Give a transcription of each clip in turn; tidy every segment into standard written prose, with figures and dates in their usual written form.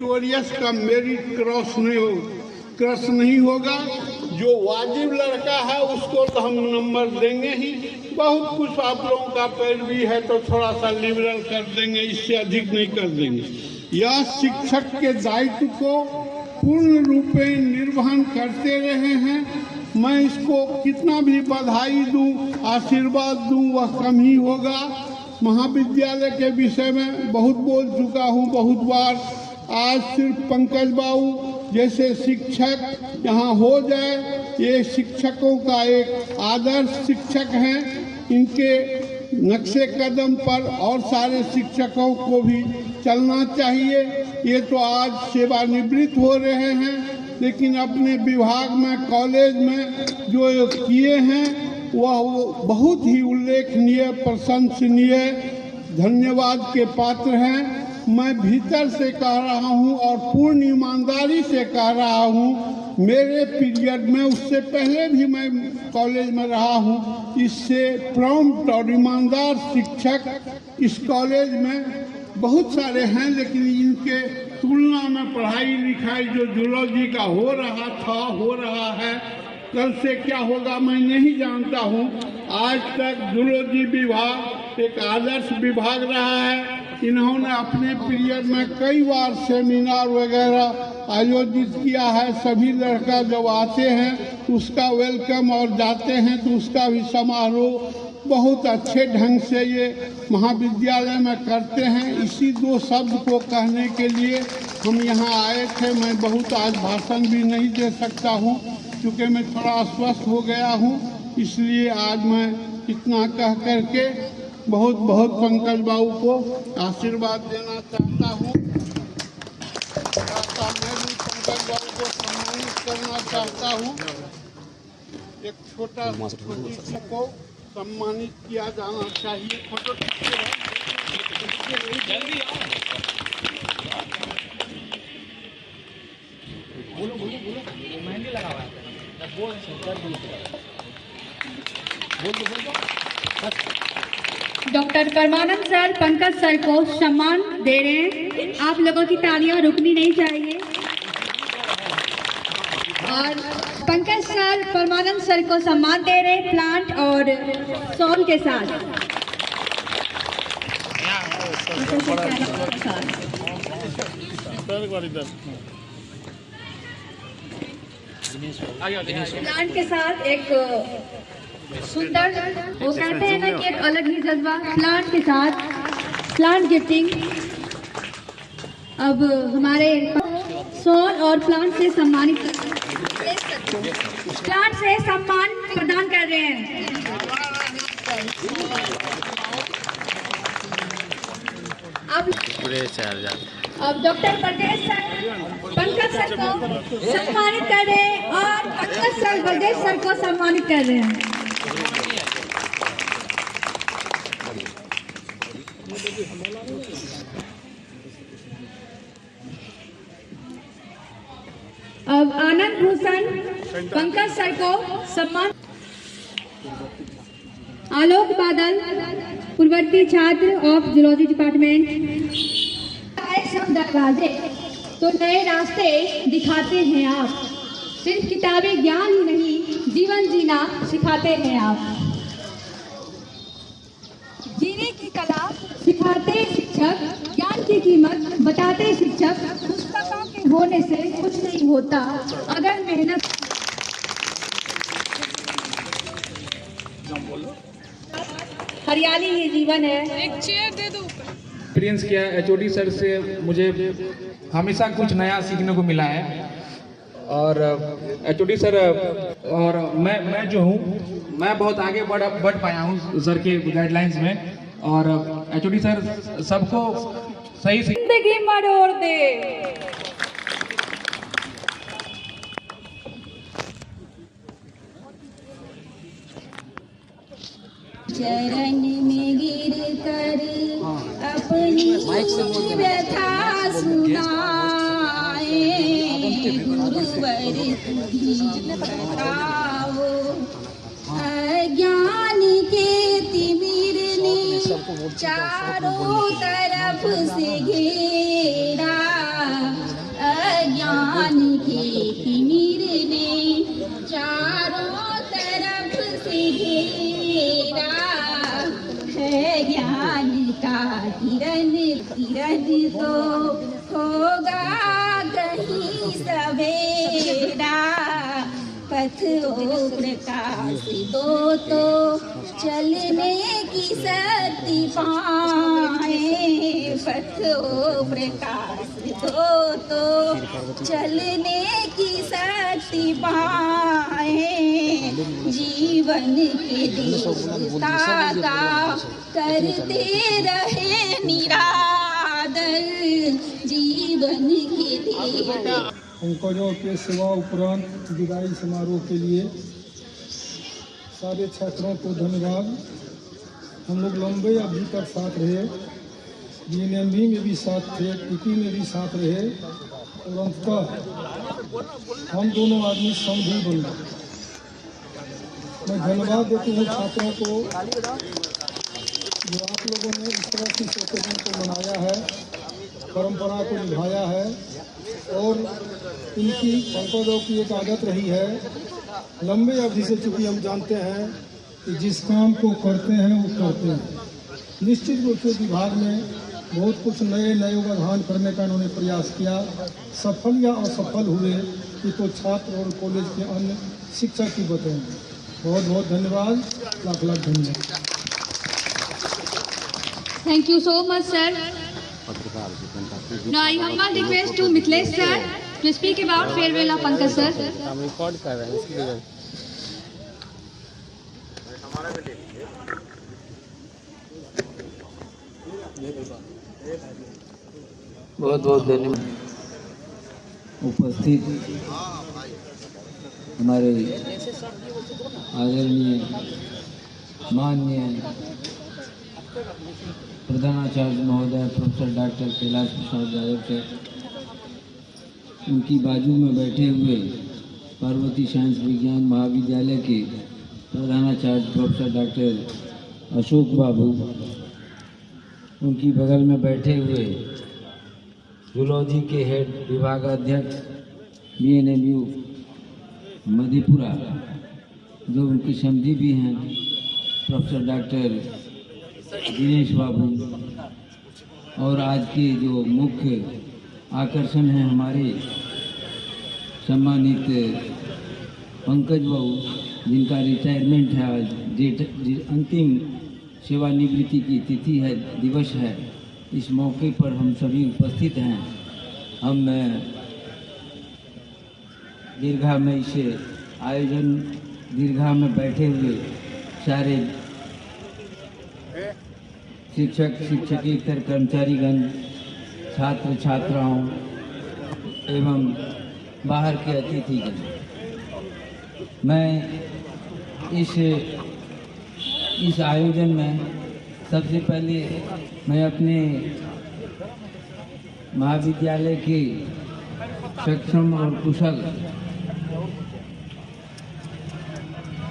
Meritorious का merit cross नहीं होगा। जो वाजिब लड़का है उसको तो हम नंबर देंगे ही। बहुत कुछ आप लोगों का पैरवी है तो थोड़ा सा लिबरल कर देंगे, इससे अधिक नहीं कर देंगे। यह शिक्षक के दायित्व को पूर्ण रूपे निर्वहन करते रहे हैं। मैं इसको कितना भी बधाई दूं, आशीर्वाद दूं, वह कम ही होगा। महाविद्यालय के विषय में बहुत बोल चुका हूं बहुत बार। आज सिर्फ पंकज बाबू जैसे शिक्षक यहाँ हो जाए, ये शिक्षकों का एक आदर्श शिक्षक हैं। इनके नक्शे कदम पर और सारे शिक्षकों को भी चलना चाहिए। ये तो आज सेवानिवृत्त हो रहे हैं, लेकिन अपने विभाग में कॉलेज में जो किए हैं वह बहुत ही उल्लेखनीय, प्रशंसनीय, धन्यवाद के पात्र हैं। मैं भीतर से कह रहा हूं और पूर्ण ईमानदारी से कह रहा हूं, मेरे पीरियड में, उससे पहले भी मैं कॉलेज में रहा हूं, इससे प्रॉम्प्ट और ईमानदार शिक्षक इस कॉलेज में बहुत सारे हैं। लेकिन इनके तुलना में पढ़ाई लिखाई जो जूलॉजी का हो रहा था, हो रहा है, कल से क्या होगा मैं नहीं जानता हूं। आज तक जूलॉजी विभाग एक आदर्श विभाग रहा है। इन्होंने अपने पीरियड में कई बार सेमिनार वगैरह आयोजित किया है। सभी लड़का जब आते हैं उसका वेलकम और जाते हैं तो उसका भी समारोह बहुत अच्छे ढंग से ये महाविद्यालय में करते हैं। इसी दो शब्द को कहने के लिए हम यहाँ आए थे। मैं बहुत आज भाषण भी नहीं दे सकता हूँ क्योंकि मैं थोड़ा अस्वस्थ हो गया हूँ, इसलिए आज मैं इतना कह करके बहुत बहुत पंकज बाबू को आशीर्वाद देना चाहता हूँ। मैं भी पंकज बाबू को सम्मानित करना चाहता हूँ। एक छोटी सी को सम्मानित किया जाना चाहिए। फोटो बोलो मेहंदी लगा हुआ है। डॉक्टर परमानंद सर पंकज सर को सम्मान दे रहे हैं। आप लोगों की तालियां रुकनी नहीं चाहिए। और पंकज सर परमानंद सर को सम्मान दे रहे हैं प्लांट और सॉल के साथ। प्लांट के साथ एक सुंदर, वो कहते हैं ना कि एक अलग ही जज्बा, प्लांट के साथ प्लांट गिफ्टिंग। अब हमारे सॉल और प्लांट से सम्मानित, प्लांट से सम्मान प्रदान कर रहे हैं। अब डॉक्टर परदेश सर पंकज सर को सम्मानित कर रहे हैं और पंकज सर परदेश सर को सम्मानित कर रहे हैं। अब आनंद भूषण पंकज सर को सम्मान। आलोक बादल पूर्ववर्ती छात्र ऑफ जूलॉजी डिपार्टमेंट। सब दरवाजे तो नए रास्ते दिखाते हैं आप, सिर्फ किताबी ज्ञान ही नहीं जीवन जीना सिखाते हैं आप। जीने की कला सिखाते शिक्षक, ज्ञान की कीमत बताते शिक्षक। पुस्तकों के होने से कुछ नहीं होता अगर मेहनत। हरियाली ही जीवन है। एक चेयर दे दो। एक्सपीरियंस किया एचओडी सर से, मुझे हमेशा कुछ नया सीखने को मिला है। और एचओडी सर और मैं जो हूँ, मैं बहुत आगे बढ़ पाया हूँ सर के गाइडलाइंस में। और एचओडी सर सबको सही जिंदगी मरोड़ दे। चरण में गिर कर अपनी व्यथा सुनाए, गुरुवर तुम्हीं बताओ। अज्ञान के तिमिर ने चारों तरफ से घेरा, को होगा कहीं सवेरा, पथ ओ प्रकाश दो तो चलने की शक्ति पाए, पथ ओ प्रकाश दो तो चलने की शक्ति पाए, जीवन के देवता का करते रहे निरादर, जीवन के देवता। पंकजों के सेवा उपरांत विदाई समारोह के लिए सारे छात्रों को धन्यवाद। हम लोग लंबे अवधि तक साथ रहे, DNMB में भी साथ थे, टीपी में भी साथ रहे और अंततः हम दोनों आदमी समझी बन गए। मैं धन्यवाद देता हूँ छात्रों को जो आप लोगों ने इस तरह की ओकेजन को मनाया है, परंपरा को निभाया है। और इनकी पंकजों की एक आदत रही है लंबे अवधि से, चूँकि हम जानते हैं कि जिस काम को करते हैं वो करते हैं। निश्चित रूप से विभाग में बहुत कुछ नए व्यवधान करने का उन्होंने प्रयास किया, सफल या असफल हुए कि तो छात्र और कॉलेज के अन्य शिक्षक ही बताएंगे। बहुत बहुत धन्यवाद, लाख लाख धन्यवाद। Thank you so much, sir. Now I humbly request to Mithilesh sir to speak about farewell of Pankaj sir. हम रिकॉर्ड कर रहे हैं इसलिए। बहुत बहुत धन्यवाद। उपस्थित हमारे आदरणीय माननीय प्रधानाचार्य महोदय professor doctor Kailash Prasad Yadav sir, उनकी बाजू में बैठे हुए पार्वती साइंस विज्ञान महाविद्यालय के प्रधानाचार्य प्रोफेसर डॉक्टर अशोक बाबू, उनकी बगल में बैठे हुए जूलॉजी के हेड विभागाध्यक्ष BNMU मधेपुरा, जो उनके समधी भी हैं, प्रोफेसर डॉक्टर दिनेश बाबू, और आज के जो मुख्य आकर्षण हैं हमारे सम्मानित पंकज बाबू, जिनका रिटायरमेंट है आज, अंतिम सेवानिवृत्ति की तिथि है, दिवस है। इस मौके पर हम सभी उपस्थित हैं। हम दीर्घा में इस आयोजन दीर्घा में बैठे हुए सारे शिक्षक शिक्षकेतर कर्मचारीगण, छात्र छात्राओं एवं बाहर के अतिथिगण, मैं इस आयोजन में सबसे पहले मैं अपने महाविद्यालय के सक्षम और कुशल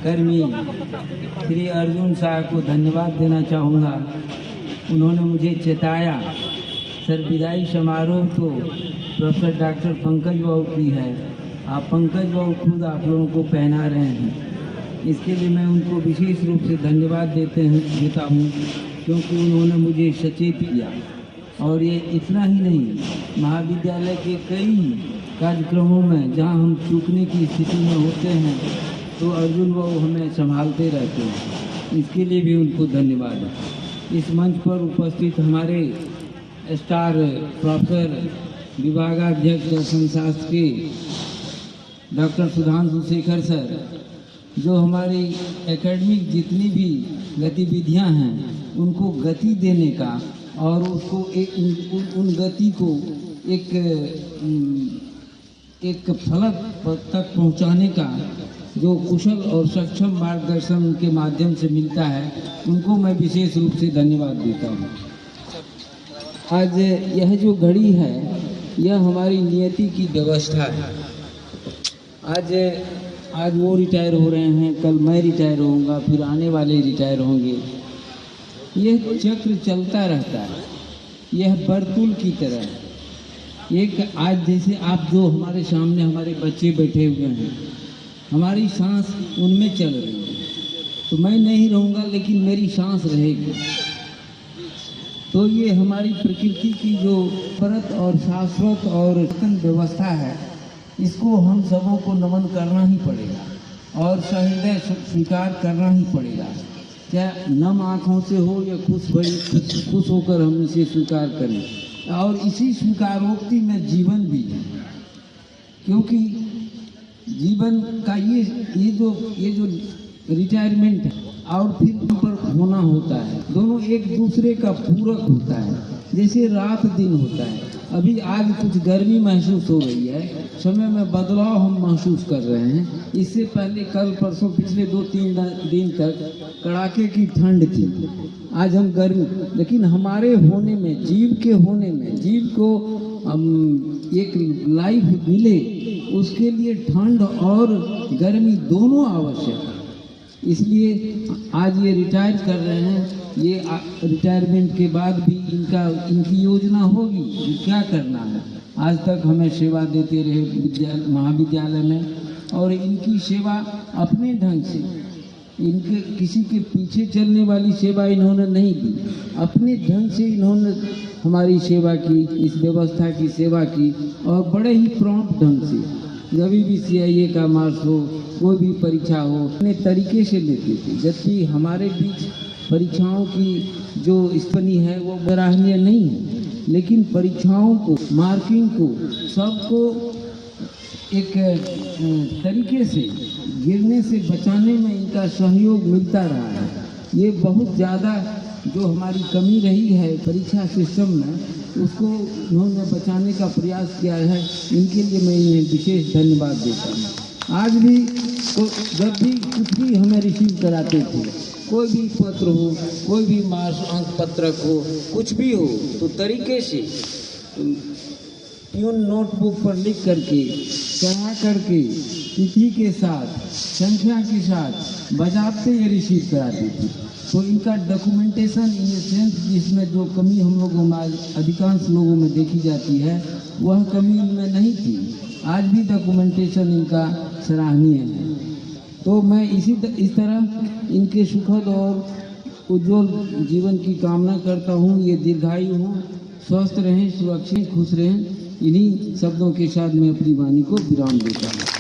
कर्मी श्री अर्जुन साहब को धन्यवाद देना चाहूँगा। उन्होंने मुझे चेताया, सर विदाई समारोह तो प्रोफेसर डॉक्टर पंकज बाबू की है, आप पंकज बाबू खुद आप लोगों को पहना रहे हैं। इसके लिए मैं उनको विशेष रूप से धन्यवाद देता हूँ, क्योंकि उन्होंने मुझे सचेत किया। और ये इतना ही नहीं, महाविद्यालय के कई कार्यक्रमों में जहाँ हम चूकने की स्थिति में होते हैं तो अर्जुन बाबू हमें संभालते रहते हैं, इसके लिए भी उनको धन्यवाद है। इस मंच पर उपस्थित हमारे स्टार प्रोफेसर विभागाध्यक्ष दर्शन शास्त्र के डॉक्टर सुधांशु शेखर सर, जो हमारी एकेडमिक जितनी भी गतिविधियां हैं उनको गति देने का और उसको उन गति को एक फलक तक पहुंचाने का जो कुशल और सक्षम मार्गदर्शन उनके माध्यम से मिलता है, उनको मैं विशेष रूप से धन्यवाद देता हूं। आज यह जो घड़ी है यह हमारी नियति की व्यवस्था है। आज वो रिटायर हो रहे हैं, कल मैं रिटायर होऊंगा, फिर आने वाले रिटायर होंगे। यह चक्र चलता रहता है, यह बर्तुल की तरह है। एक आज जैसे आप जो हमारे सामने हमारे बच्चे बैठे हुए हैं, हमारी सांस उनमें चल रही है, तो मैं नहीं रहूँगा लेकिन मेरी सांस रहेगी। तो ये हमारी प्रकृति की जो परत और शाश्वत और व्यवस्था है, इसको हम सबों को नमन करना ही पड़ेगा और सहृदय स्वीकार करना ही पड़ेगा। क्या नम आँखों से हो या खुश होकर हम इसे स्वीकार करें। और इसी स्वीकारोक्ति में जीवन भी है, क्योंकि जीवन का ये जो रिटायरमेंट है और फिर पर होना होता है, दोनों एक दूसरे का पूरक होता है, जैसे रात दिन होता है। अभी आज कुछ गर्मी महसूस हो रही है, समय में बदलाव हम महसूस कर रहे हैं। इससे पहले कल परसों पिछले 2-3 दिन तक कड़ाके की ठंड थी, आज हम गर्मी। लेकिन हमारे होने में, जीव के होने में, जीव को एक लाइफ मिले, उसके लिए ठंड और गर्मी दोनों आवश्यक है। इसलिए आज ये रिटायर कर रहे हैं। ये रिटायरमेंट के बाद भी इनकी योजना होगी कि क्या करना है। आज तक हमें सेवा देते रहे महाविद्यालय में, और इनकी सेवा अपने ढंग से, इनके किसी के पीछे चलने वाली सेवा इन्होंने नहीं दी, अपने ढंग से इन्होंने हमारी सेवा की, इस व्यवस्था की सेवा की, और बड़े ही प्रॉम्प्ट ढंग से जब भी CIA का मार्क्स हो, कोई भी परीक्षा हो, अपने तरीके से लेते थे। जबकि हमारे बीच परीक्षाओं की जो स्थिति है वो सराहनीय नहीं है, लेकिन परीक्षाओं को, मार्किंग को, सबको एक तरीके से गिरने से बचाने में इनका सहयोग मिलता रहा है। ये बहुत ज़्यादा जो हमारी कमी रही है परीक्षा सिस्टम में, उसको इन्होंने बचाने का प्रयास किया है। इनके लिए मैं इन्हें विशेष धन्यवाद देता हूँ। आज भी तो जब भी कुछ भी हमें रिसीव कराते थे, कोई भी पत्र हो, कोई भी मार्क्स अंक पत्रक हो, कुछ भी हो, तो तरीके से प्यून नोटबुक पर लिख करके, चढ़ा करके, तिथि के साथ, संख्या के साथ बजाते ये रिसीव कराते थे। तो इनका डॉक्यूमेंटेशन इन सेंस जिसमें जो कमी हम लोगों में, अधिकांश लोगों में देखी जाती है, वह कमी इनमें नहीं थी। आज भी डॉक्यूमेंटेशन इनका सराहनीय है। तो मैं इस तरह इनके सुखद और उज्जवल जीवन की कामना करता हूँ। ये दीर्घायु हों, स्वस्थ रहें, सुरक्षित, खुश रहें। इन्हीं शब्दों के साथ मैं अपनी वाणी को विराम देता हूँ।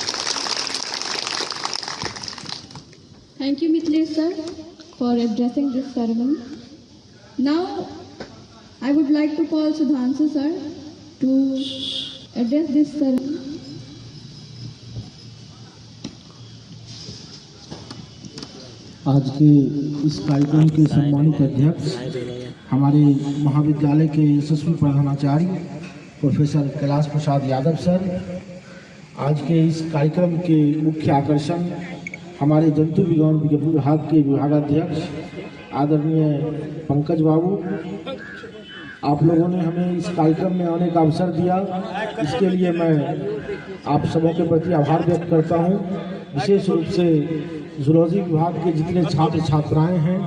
Thank you, Mithlesh sir, for addressing this ceremony. Now, I would like to call Sudhanshu sir to address this ceremony. आज के इस कार्यक्रम के सम्मानित अध्यक्ष, हमारे महाविद्यालय के यशस्वी प्रधानाचार्य प्रोफेसर कैलाश प्रसाद यादव सर, आज के इस कार्यक्रम के मुख्य आकर्षण हमारे जंतु विज्ञान विभाग के विभागाध्यक्ष आदरणीय पंकज बाबू, आप लोगों ने हमें इस कार्यक्रम में आने का अवसर दिया, इसके लिए मैं आप सबों के प्रति आभार व्यक्त करता हूं। विशेष रूप से जूलॉजी विभाग के जितने छात्र छात्राएं हैं,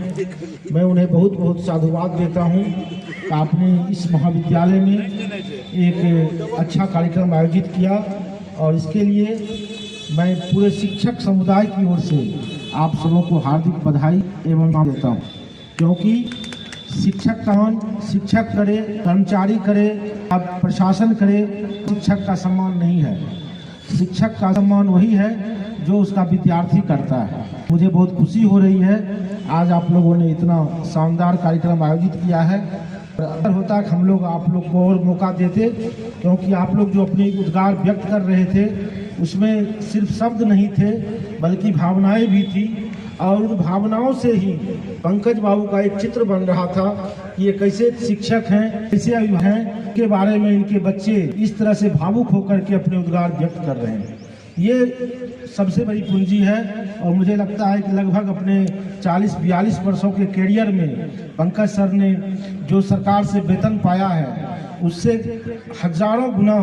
मैं उन्हें बहुत बहुत साधुवाद देता हूं कि आपने इस महाविद्यालय में एक अच्छा कार्यक्रम आयोजित किया, और इसके लिए मैं पूरे शिक्षक समुदाय की ओर से आप सबों को हार्दिक बधाई एवं देता हूं। क्योंकि शिक्षक कौन, शिक्षक करे, कर्मचारी करे, अब प्रशासन करे, शिक्षक का सम्मान नहीं है। शिक्षक का सम्मान वही है जो उसका विद्यार्थी करता है। मुझे बहुत खुशी हो रही है आज आप लोगों ने इतना शानदार कार्यक्रम आयोजित किया है। अगर होता कि हम लोग आप लोग को और मौका देते, क्योंकि आप लोग जो अपने उद्गार व्यक्त कर रहे थे उसमें सिर्फ शब्द नहीं थे बल्कि भावनाएं भी थी, और उन भावनाओं से ही पंकज बाबू का एक चित्र बन रहा था कि ये कैसे शिक्षक हैं, कैसे हैं, के बारे में इनके बच्चे इस तरह से भावुक होकर के अपने उद्गार व्यक्त कर रहे हैं। ये सबसे बड़ी पूंजी है, और मुझे लगता है कि लगभग अपने 40-42 वर्षों के कैरियर में पंकज सर ने जो सरकार से वेतन पाया है उससे हजारों गुना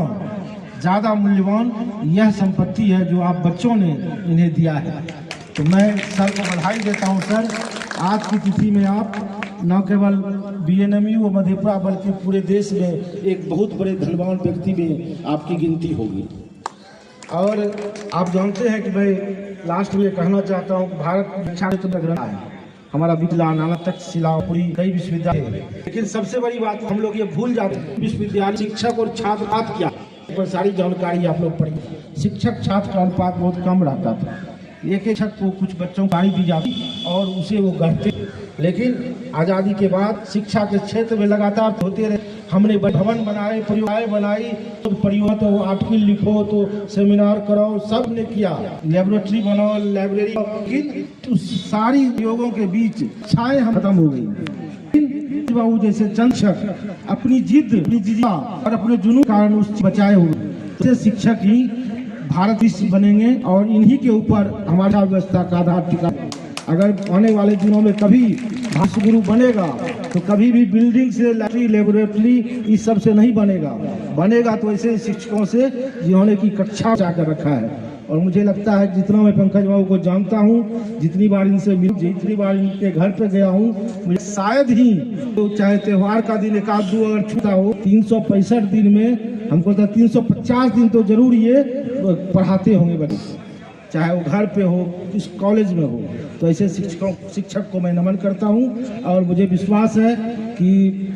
ज़्यादा मूल्यवान यह संपत्ति है जो आप बच्चों ने इन्हें दिया है। तो मैं सर को बधाई देता हूं। सर, आज की तिथि में आप न केवल BNMU व मधेपुरा बल्कि पूरे देश में एक बहुत बड़े धनवान व्यक्ति में आपकी गिनती होगी। और आप जानते हैं कि मैं लास्ट में कहना चाहता हूं कि भारत शिक्षा क्षेत्र में अग्रणी है। हमारा विकलांग तक्षशिला पूरी कई विश्वविद्यालय। लेकिन सबसे बड़ी बात हम लोग ये भूल जाते हैं, विश्वविद्यालय शिक्षक और छात्र बात क्या पर सारी जानकारी आप लोग पढ़िए। शिक्षक छात्र का अनुपात बहुत कम रहता था, एक शिक्षक को कुछ बच्चों को दी जाती और उसे वो गढ़ते। लेकिन आज़ादी के बाद शिक्षा के क्षेत्र में लगातार होते रहे। हमने भवन बनाए, परियोजनाएं बनाई, तो परियोजना तो आर्टिकल लिखो तो सेमिनार कराओ, सब ने किया, लेबोरेटरी बनाओ, लाइब्रेरी। लेकिन तो सारी योगों के बीच छाए हम खत्म हो गई। बाबू जैसे चंद्रशेखर अपनी जिद और अपने जुनून कारण उस बचाए हुए शिक्षक ही भारत विश्व बनेंगे और इन्हीं के ऊपर हमारा व्यवस्था का आधार टिका। अगर आने वाले दिनों में कभी राष्ट्रगुरु बनेगा तो कभी भी बिल्डिंग से लेबोरेटरी इस सब से नहीं बनेगा तो ऐसे शिक्षकों से जिन्होंने की कक्षा जाकर रखा है। और मुझे लगता है जितना मैं पंकज बाबू को जानता हूँ, जितनी बार इनसे मिला, जितनी बार इनके घर पे गया हूँ, मुझे शायद ही तो चाहे त्योहार का दिन एक आध दो अगर छूटा हो, 365 दिन में हमको तो 350 दिन तो जरूर ये पढ़ाते होंगे बच्चे, चाहे वो घर पे हो, किस कॉलेज में हो। तो ऐसे शिक्षक को मैं नमन करता हूँ और मुझे विश्वास है कि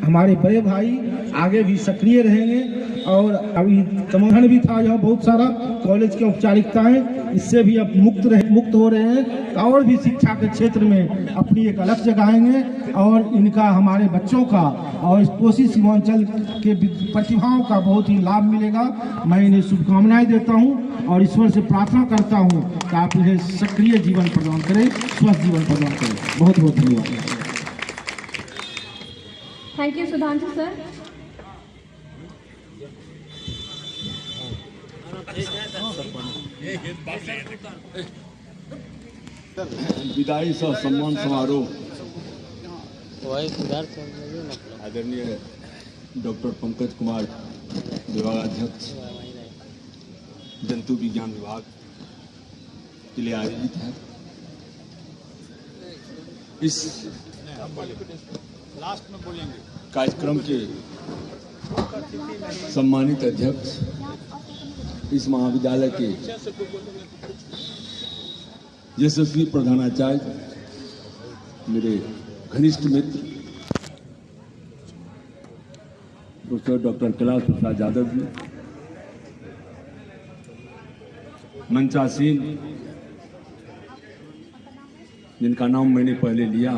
हमारे बड़े भाई आगे भी सक्रिय रहेंगे। और अभी तमोहन भी था, यहाँ बहुत सारा कॉलेज की औपचारिकताएं इससे भी अब मुक्त हो रहे हैं और भी शिक्षा के क्षेत्र में अपनी एक अलग जगाएंगे और इनका हमारे बच्चों का और कोसी सीमांचल के प्रतिभाओं का बहुत ही लाभ मिलेगा। मैं इन्हें शुभकामनाएं देता हूं और ईश्वर से प्रार्थना करता हूं कि आप इन्हें सक्रिय जीवन प्रदान करें, स्वस्थ जीवन प्रदान करें। बहुत बहुत धन्यवाद। Thank you Sudhanshu sir. विदाई सह सम्मान समारोह आदरणीय डॉक्टर पंकज कुमार विभागाध्यक्ष जंतु विज्ञान विभाग के लिए आयोजित है। इस कार्यक्रम के सम्मानित अध्यक्ष, इस महाविद्यालय के यशस्वी प्रधानाचार्य, मेरे घनिष्ठ मित्र प्रोफेसर डॉक्टर कैलाश प्रसाद यादव जी, मंचासीन जिनका नाम मैंने पहले लिया,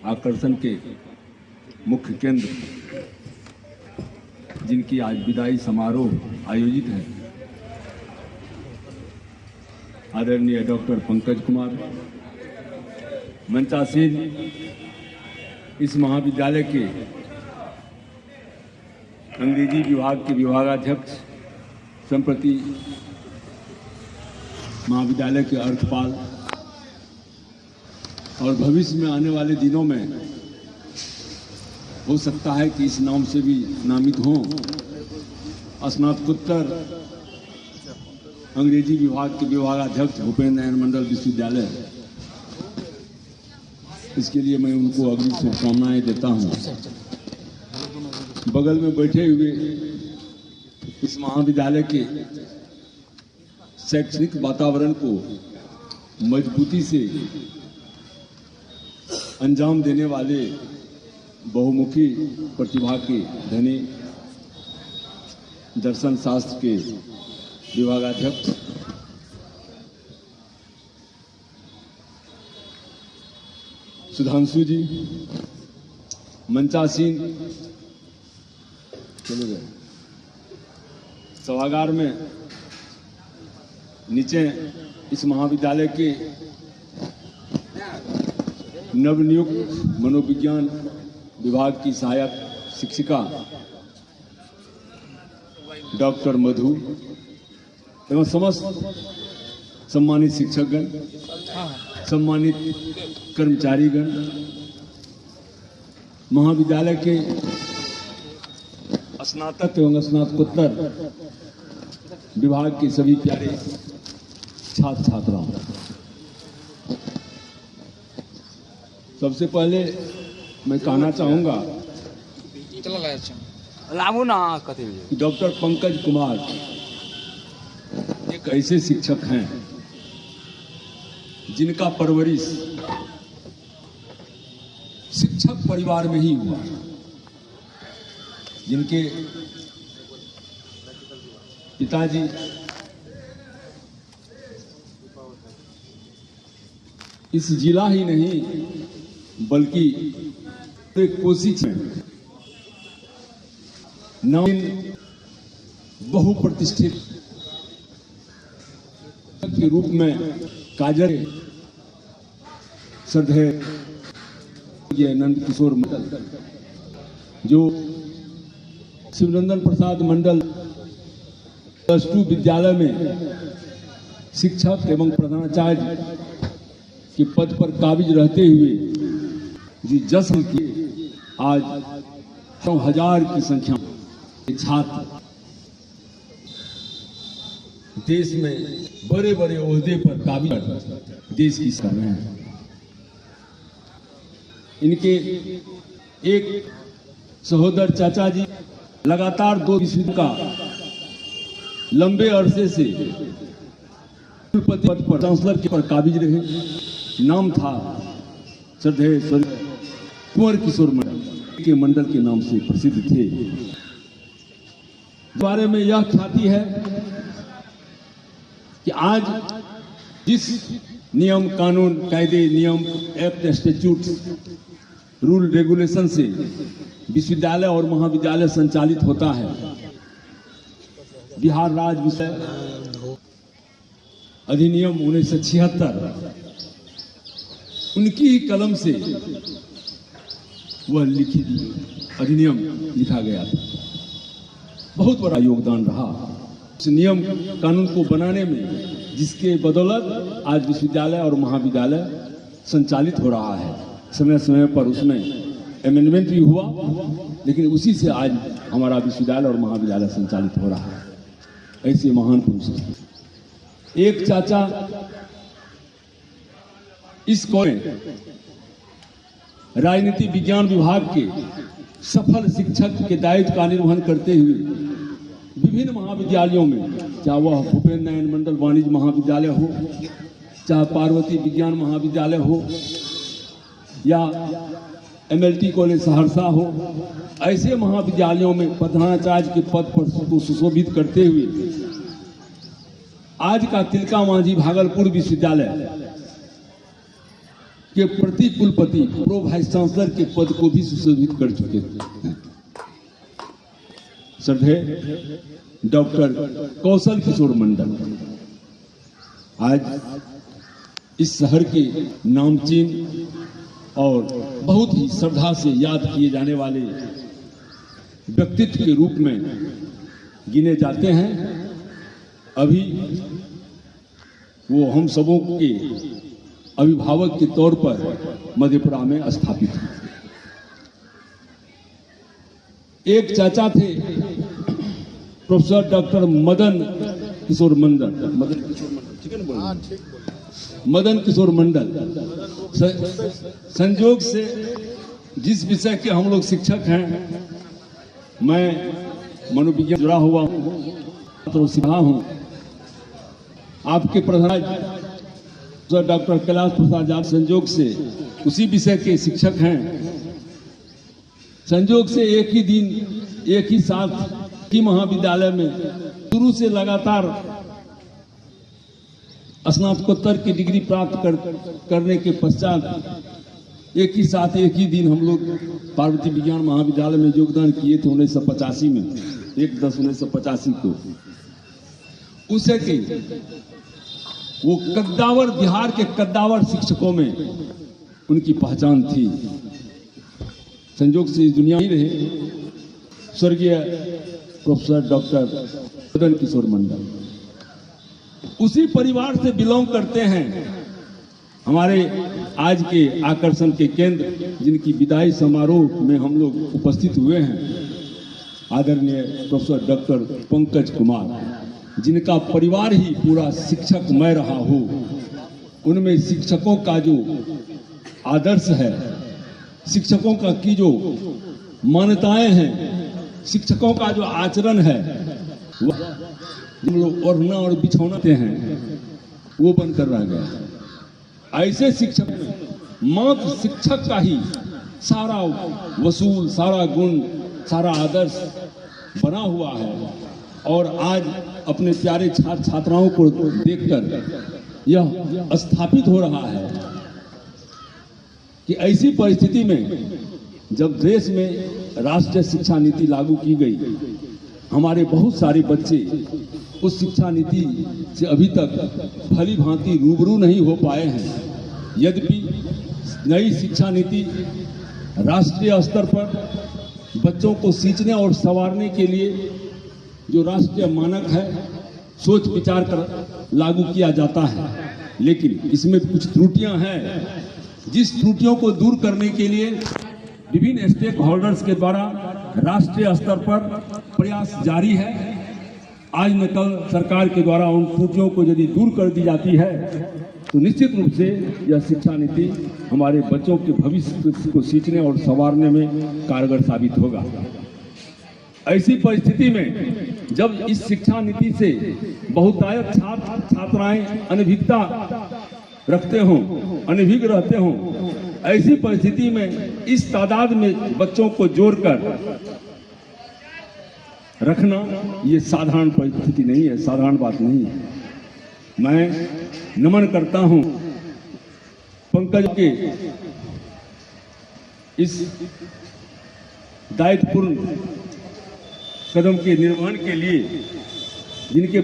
आकर्षण के मुख्य केंद्र जिनकी आज विदाई समारोह आयोजित है, आदरणीय डॉक्टर पंकज कुमार, मंचासीन इस महाविद्यालय के अंग्रेजी विभाग के विभागाध्यक्ष, संप्रति महाविद्यालय के अर्थपाल और भविष्य में आने वाले दिनों में हो सकता है कि इस नाम से भी नामित हों, स्नातकोत्तर अंग्रेजी विभाग के विभागाध्यक्ष भूपेंद्र नारायण मंडल विश्वविद्यालय, इसके लिए मैं उनको अग्रिम शुभकामनाएं देता हूं। बगल में बैठे हुए इस महाविद्यालय के शैक्षणिक वातावरण को मजबूती से अंजाम देने वाले बहुमुखी प्रतिभा के धनी दर्शन शास्त्र के विभागाध्यक्ष सुधांशु जी, मंचासीन चले गए सभागार में नीचे इस महाविद्यालय के नवनियुक्त मनोविज्ञान विभाग की सहायक शिक्षिका डॉक्टर मधु एवं समस्त सम्मानित शिक्षकगण, सम्मानित कर्मचारीगण, महाविद्यालय के स्नातक एवं स्नातकोत्तर विभाग के सभी प्यारे छात्र छात्राओं, सबसे पहले मैं कहना चाहूँगा डॉक्टर पंकज कुमार एक ऐसे शिक्षक हैं जिनका परवरिश परिवार में ही हुआ, जिनके पिताजी इस जिला ही नहीं बल्कि कोसी में बहुप्रतिष्ठित के रूप में काजर श्रद्धेय नंद किशोर मंडल, जो शिवनंदन प्रसाद मंडल +2 विद्यालय में शिक्षक एवं प्रधानाचार्य के पद पर काबिज रहते हुए जी जश्न किए आज 100,000 की संख्या में छात्र देश में बड़े बड़े ओहदे पर काबिज देश की सेवा में हैं। इनके एक सहोदर चाचा जी लगातार 2 विश्वविद्यालय का लंबे अरसे से कुलपति पद पर चांसलर के पर काबिज रहे। नाम था श्रद्धेय स्वर्गीय कुंवर किशोर मंडल के मंडल के नाम से प्रसिद्ध थे। बारे में यह ख्याति है कि आज जिस नियम कानून कायदे नियम एक्ट स्टैट्यूट रूल रेगुलेशन से विश्वविद्यालय और महाविद्यालय संचालित होता है, बिहार राज्य विषय अधिनियम 1976 उनकी ही कलम से वह लिखित अधिनियम लिखा गया था। बहुत बड़ा योगदान रहा इस नियम कानून को बनाने में, जिसके बदौलत आज विश्वविद्यालय और महाविद्यालय संचालित हो रहा है। समय समय पर उसमें अमेंडमेंट भी हुआ, लेकिन उसी से आज हमारा विश्वविद्यालय और महाविद्यालय संचालित हो रहा है। ऐसे महान पुरुष एक चाचा इस राजनीति विज्ञान विभाग के सफल शिक्षक के दायित्व का निर्वहन करते हुए विभिन्न महाविद्यालयों में, चाहे वह भूपेन्द्र नारायण मंडल वाणिज्य महाविद्यालय हो, चाहे पार्वती विज्ञान महाविद्यालय हो, या MLT कॉलेज सहरसा हो, ऐसे महाविद्यालयों में प्रधानाचार्य के पद पर सुशोभित करते हुए आज का तिलका मांझी भागलपुर विश्वविद्यालय के प्रति कुलपति प्रो वाइस चांसलर के पद को भी सुशोभित कर चुके हैं। श्रद्धेय डॉक्टर कौशल किशोर मंडल आज इस शहर के नामचीन और बहुत ही श्रद्धा से याद किए जाने वाले व्यक्तित्व के रूप में गिने जाते हैं। अभी वो हम सबों के अभिभावक के तौर पर मधेपुरा में स्थापित हैं। एक चाचा थे प्रोफेसर डॉक्टर मदन किशोर मंडल, संयोग से जिस विषय के हम लोग शिक्षक हैं, मैं मनोविज्ञान जुड़ा हुआ हूँ तो सिखा हूँ। आपके प्रधान डॉक्टर कैलाश प्रसाद यादव संयोग से उसी विषय के शिक्षक हैं। संयोग से एक ही दिन एक ही साथ की महाविद्यालय में शुरू से लगातार स्नातकोत्तर की डिग्री प्राप्त करने के पश्चात एक ही साथ एक ही दिन हम लोग पार्वती विज्ञान महाविद्यालय में योगदान किए थे 1985 में, 1/10/1985 को। उसे के वो कद्दावर, बिहार के कद्दावर शिक्षकों में उनकी पहचान थी। संयोग से इस दुनिया ही रहे स्वर्गीय प्रोफेसर डॉक्टर मदन किशोर मंडल, उसी परिवार से बिलोंग करते हैं। हमारे आज के आकर्षण के केंद्र, जिनकी विदाई समारोह में हम लोग उपस्थित हुए हैं, आदरणीय प्रोफेसर डॉक्टर पंकज कुमार, जिनका परिवार ही पूरा शिक्षकमय रहा हो। उनमें शिक्षकों का जो आदर्श है, शिक्षकों का की जो मान्यताएं हैं, शिक्षकों का जो आचरण है, वह हम लोग ओढ़ना और बिछौनाते हैं, वो बनकर रह गया। ऐसे शिक्षक, मात्र शिक्षक का ही सारा वसूल, सारा गुण, सारा आदर्श बना हुआ है। और आज अपने प्यारे छात्र छात्राओं को देखकर यह स्थापित हो रहा है कि ऐसी परिस्थिति में जब देश में राष्ट्रीय शिक्षा नीति लागू की गई, हमारे बहुत सारे बच्चे उस शिक्षा नीति से अभी तक भली भांति रूबरू नहीं हो पाए हैं। यद्यपि नई शिक्षा नीति राष्ट्रीय स्तर पर बच्चों को सींचने और संवारने के लिए जो राष्ट्रीय मानक है, सोच विचार कर लागू किया जाता है, लेकिन इसमें कुछ त्रुटियां हैं। जिस त्रुटियों को दूर करने के लिए विभिन्न स्टेक होल्डर्स के द्वारा राष्ट्रीय स्तर पर प्रयास जारी है। आज न कल सरकार के द्वारा उन त्रुटियों को यदि दूर कर दी जाती है तो निश्चित रूप से यह शिक्षा नीति हमारे बच्चों के भविष्य को सींचने और संवारने में कारगर साबित होगा। ऐसी परिस्थिति में जब इस शिक्षा नीति से बहुतायत छात्र छात्राएं अनभिज्ञता रखते हों, अनभिज्ञ रहते हों, ऐसी परिस्थिति में इस तादाद में बच्चों को जोड़कर रखना ये साधारण परिस्थिति नहीं है, साधारण बात नहीं है। मैं नमन करता हूं पंकज के इस दायित्वपूर्ण कदम के निर्वहन के लिए, जिनके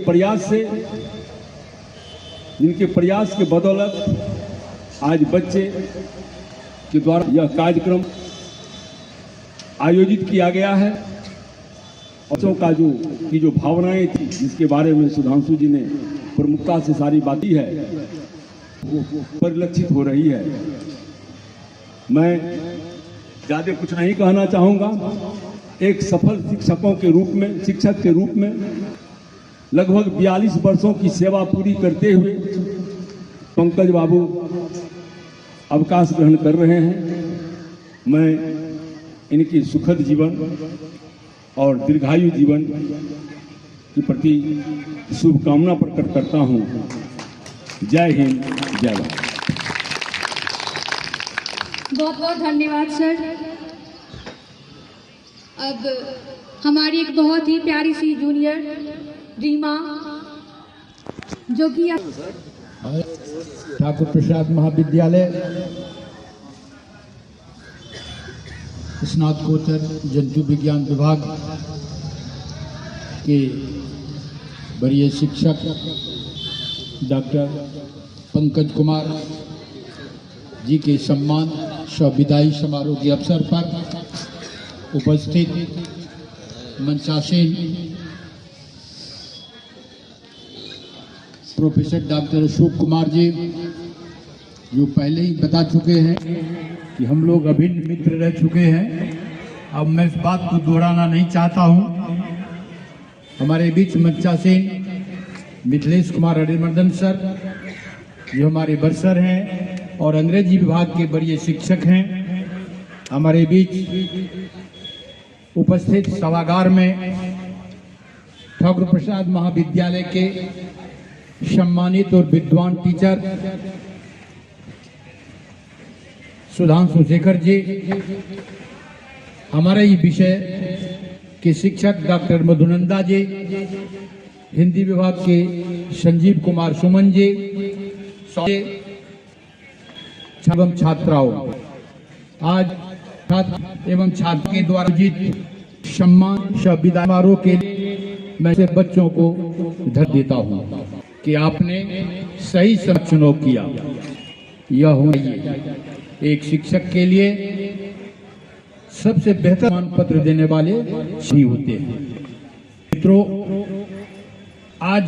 प्रयास के बदौलत आज बच्चे के द्वारा यह कार्यक्रम आयोजित किया गया है। बच्चों का जो भावनाएं थी, जिसके बारे में सुधांशु जी ने प्रमुखता से सारी बातें है, वो परिलक्षित हो रही है। मैं ज़्यादा कुछ नहीं कहना चाहूँगा। एक सफल शिक्षक के रूप में लगभग 42 वर्षों की सेवा पूरी करते हुए पंकज बाबू अवकाश ग्रहण कर रहे हैं। मैं इनकी सुखद जीवन और दीर्घायु जीवन के प्रति शुभकामना प्रकट करता हूं। जय हिंद, जय भारत। बहुत बहुत धन्यवाद सर। अब हमारी एक बहुत ही प्यारी सी जूनियर रीमा, जो कि ठाकुर प्रसाद महाविद्यालय स्नातकोत्तर जंतु विज्ञान विभाग के वरीय शिक्षक डॉक्टर पंकज कुमार जी के सम्मान विदाई समारोह के अवसर पर उपस्थित मंचासीन प्रोफेसर डॉक्टर अशोक कुमार जी, जो पहले ही बता चुके हैं कि हम लोग अभिन्न मित्र रह चुके हैं। अब मैं इस बात को दोहराना नहीं चाहता हूं। हमारे बीच मंचासीन मिथिलेश कुमार अरिमर्दन सर, जो हमारे बरसर हैं और अंग्रेजी विभाग के वरीय शिक्षक हैं। हमारे बीच उपस्थित सभागार में ठाकुर प्रसाद महाविद्यालय के सम्मानित और विद्वान टीचर सुधांशु शेखर जी, हमारे ही विषय के शिक्षक डॉक्टर मधुनंदा जी, हिंदी विभाग के संजीव कुमार सुमन जी एवं छात्राओं, आज छात्र एवं छात्र के द्वारा आयोजित सम्मान विदाई समारोह के लिए मैं से बच्चों को धन्यवाद देता हूं कि आपने सही समय चुनाव किया। यह होना एक शिक्षक के लिए सबसे बेहतर मान पत्र देने वाले ही होते हैं। मित्रों, आज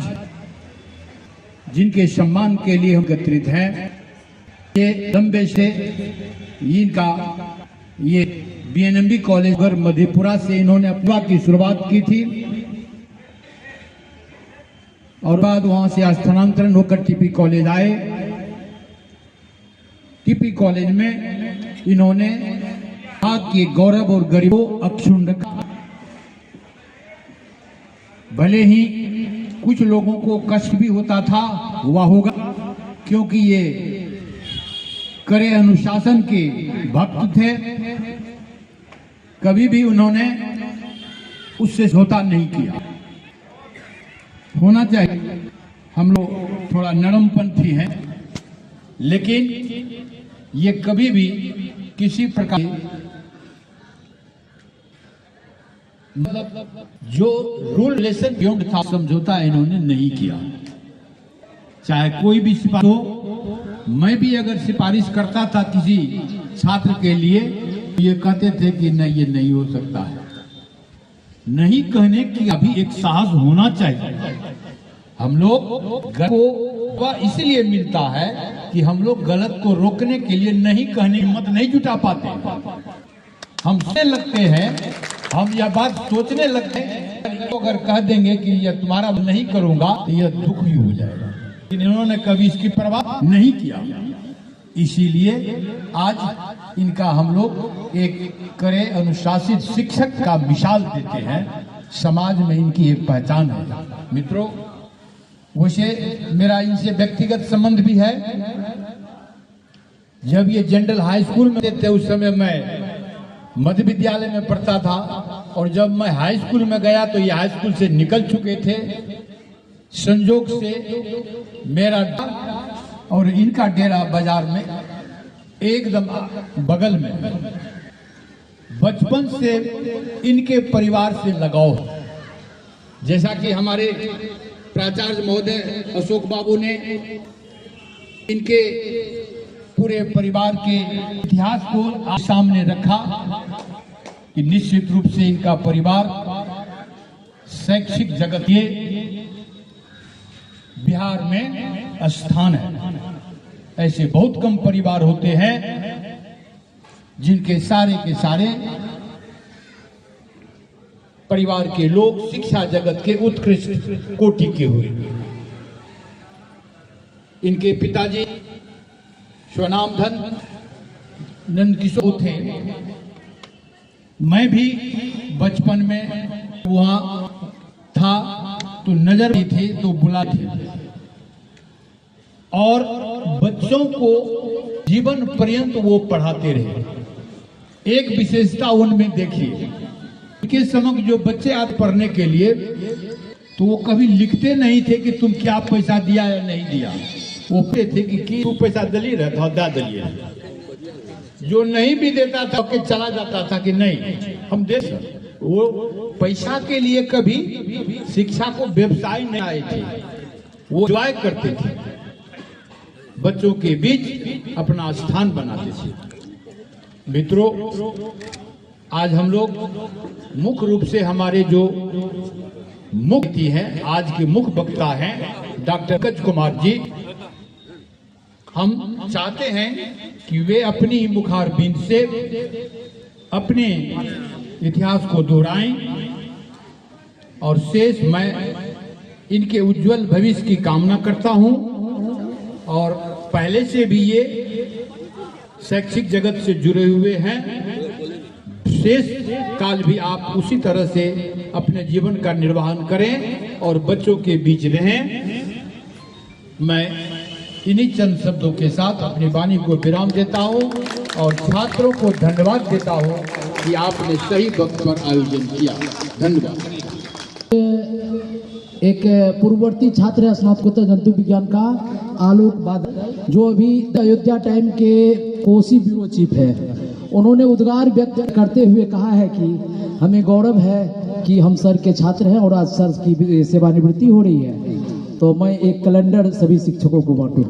जिनके सम्मान के लिए हम एकत्रित हैं, ये लंबे से इनका ये बीएनएमबी कॉलेज घर मधेपुरा से इन्होंने अपना की शुरुआत की थी और बाद वहां से स्थानांतरण होकर टीपी कॉलेज आए। टीपी कॉलेज में इन्होंने भाग के गौरव और गरीबों अक्षुण्ण रखा। भले ही कुछ लोगों को कष्ट भी होता था, हुआ होगा, क्योंकि ये कड़े अनुशासन के भक्त थे। कभी भी उन्होंने उससे समझौता नहीं किया। होना चाहिए, हम लोग थोड़ा नरमपंथी हैं, लेकिन ये कभी भी किसी प्रकार जो रूल रिलेशन बियॉन्ड था समझौता इन्होंने नहीं किया। चाहे कोई भी सिफारिश हो, मैं भी अगर सिफारिश करता था किसी छात्र के लिए, ये कहते थे कि नहीं, ये नहीं हो सकता है। नहीं कहने की अभी एक साहस होना चाहिए। हम लोग को इसलिए मिलता है कि हम लोग गलत को रोकने के लिए नहीं कहने की हिम्मत नहीं जुटा पाते। हम सोचने लगते हैं, हम यह बात सोचने लगते हैं, तो अगर कह देंगे कि यह तुम्हारा नहीं करूंगा तो यह दुख ही हो जाएगा। लेकिन इन्होंने कभी इसकी परवाह नहीं किया। इसीलिए आज इनका हम लोग एक कड़े अनुशासित शिक्षक का मिसाल देते हैं। समाज में इनकी एक पहचान है। मित्रों, वैसे मेरा इनसे व्यक्तिगत संबंध भी है। जब ये जनरल हाई स्कूल में थे उस समय मैं मध्य विद्यालय में पढ़ता था, और जब मैं हाई स्कूल में गया तो ये हाई स्कूल से निकल चुके थे। संजोग से मेरा और इनका डेरा बाजार में एकदम बगल में। बचपन से इनके परिवार से लगाव, जैसा कि हमारे प्राचार्य महोदय अशोक बाबू ने इनके पूरे परिवार के इतिहास को सामने रखा कि निश्चित रूप से इनका परिवार शैक्षिक जगत के बिहार में स्थान है। ऐसे बहुत कम परिवार होते हैं जिनके सारे के सारे परिवार के लोग शिक्षा जगत के उत्कृष्ट कोटि के हुए। इनके पिताजी स्वनामधन नंदकिशोर थे। मैं भी बचपन में वहां था तो नजर भी थे तो बुला थे, और बच्चों को जीवन पर्यंत वो पढ़ाते रहे। एक विशेषता उनमें देखिए, के समक्ष जो बच्चे आते पढ़ने के लिए, तो वो कभी लिखते नहीं थे कि तुम क्या पैसा दिया या नहीं दिया। वो पे थे कि तू पैसा दली रहता दा दलिए। जो नहीं भी देता था कि चला जाता था कि नहीं हम दे सकते। वो पैसा के लिए कभी शिक्षा को व्यवसाय नहीं आए थे, वो एंजॉय करते थे, बच्चों के बीच अपना स्थान बनाते थे। मित्रों, आज हम लोग मुख्य रूप से हमारे जो मुख्य हैं, आज के मुख्य वक्ता हैं डॉक्टर पंकज कुमार जी। हम चाहते हैं कि वे अपनी ही मुखारबिंद से अपने इतिहास को दोहराएं, और शेष मैं इनके उज्जवल भविष्य की कामना करता हूं। और पहले से भी ये शैक्षिक जगत से जुड़े हुए हैं। शेष काल भी आप उसी तरह से अपने जीवन का निर्वहन करें और बच्चों के बीच रहें। मैं इन्हीं चंद शब्दों के साथ अपनी वाणी को विराम देता हूं और छात्रों को धन्यवाद देता हूं कि आपने सही वक्त पर आयोजन किया। धन्यवाद। एक पूर्ववर्ती छात्र है स्नातकोत्तर जंतु विज्ञान का आलोक बादल, जो अभी अयोध्या टाइम के कोसी ब्यूरो चीफ है। उन्होंने उद्गार व्यक्त करते हुए कहा है कि हमें गौरव है कि हम सर के छात्र हैं और आज सर की सेवानिवृत्ति हो रही है। तो मैं एक कैलेंडर सभी शिक्षकों को बांटूं।